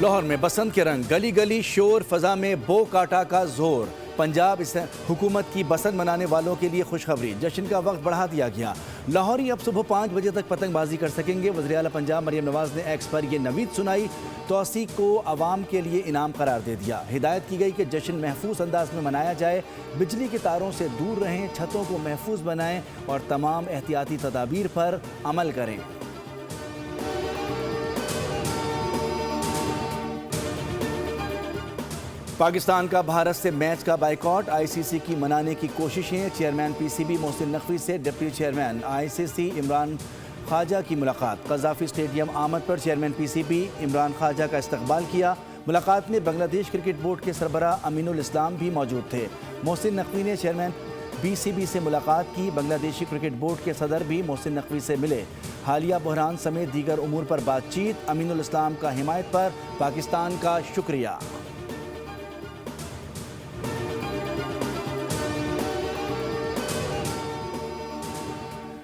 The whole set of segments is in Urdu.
لاہور میں بسنت کے رنگ، گلی گلی شور، فضا میں بو کاٹا کا زور۔ پنجاب حکومت کی بسنت منانے والوں کے لیے خوشخبری، جشن کا وقت بڑھا دیا گیا۔ لاہوری اب صبح 5 بجے تک پتنگ بازی کر سکیں گے۔ وزیر اعلیٰ پنجاب مریم نواز نے ایکس پر یہ نوید سنائی، توسیع کو عوام کے لیے انعام قرار دے دیا۔ ہدایت کی گئی کہ جشن محفوظ انداز میں منایا جائے، بجلی کے تاروں سے دور رہیں، چھتوں کو محفوظ بنائیں اور تمام احتیاطی تدابیر پر عمل کریں۔ پاکستان کا بھارت سے میچ کا بائیکاٹ، آئی سی سی کی منانے کی کوششیں۔ Chairman P C B Mohsin Naqvi سے deputy chairman I C C Imran Khawaja کی ملاقات۔ قذافی اسٹیڈیم آمد پر chairman P C B Imran Khawaja کا استقبال کیا۔ ملاقات میں بنگلہ دیش کرکٹ بورڈ کے سربراہ امین الاسلام بھی موجود تھے۔ محسن نقوی نے چیئرمین بی سی بی سے ملاقات کی۔ بنگلہ دیشی کرکٹ بورڈ کے صدر بھی محسن نقوی سے ملے۔ حالیہ بحران سمیت دیگر امور پر بات چیت۔ امین الاسلام کا حمایت پر پاکستان کا شکریہ۔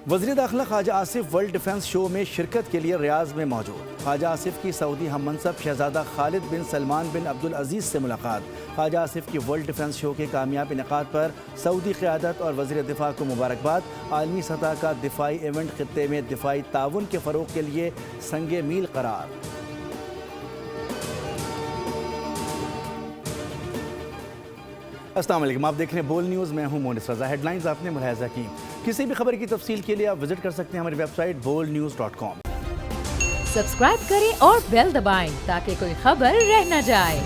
وزیر داخلہ خواجہ آصف ورلڈ ڈیفنس شو میں شرکت کے لیے ریاض میں موجود۔ خواجہ آصف کی سعودی ہم منصب شہزادہ خالد بن سلمان بن عبدالعزیز سے ملاقات۔ خواجہ آصف کی ورلڈ ڈیفنس شو کے کامیاب انعقاد پر سعودی قیادت اور وزیر دفاع کو مبارکباد۔ عالمی سطح کا دفاعی ایونٹ خطے میں دفاعی تعاون کے فروغ کے لیے سنگ میل قرار۔ السلام علیکم، آپ دیکھ رہے ہیں بول نیوز، میں ہوں مونس رضا۔ ہیڈ لائنز آپ نے ملاحظہ کی۔ کسی بھی خبر کی تفصیل کے لیے آپ وزٹ کر سکتے ہیں ہماری ویب سائٹ bolnews.com۔ سبسکرائب کریں اور بیل دبائیں تاکہ کوئی خبر رہ نہ جائے۔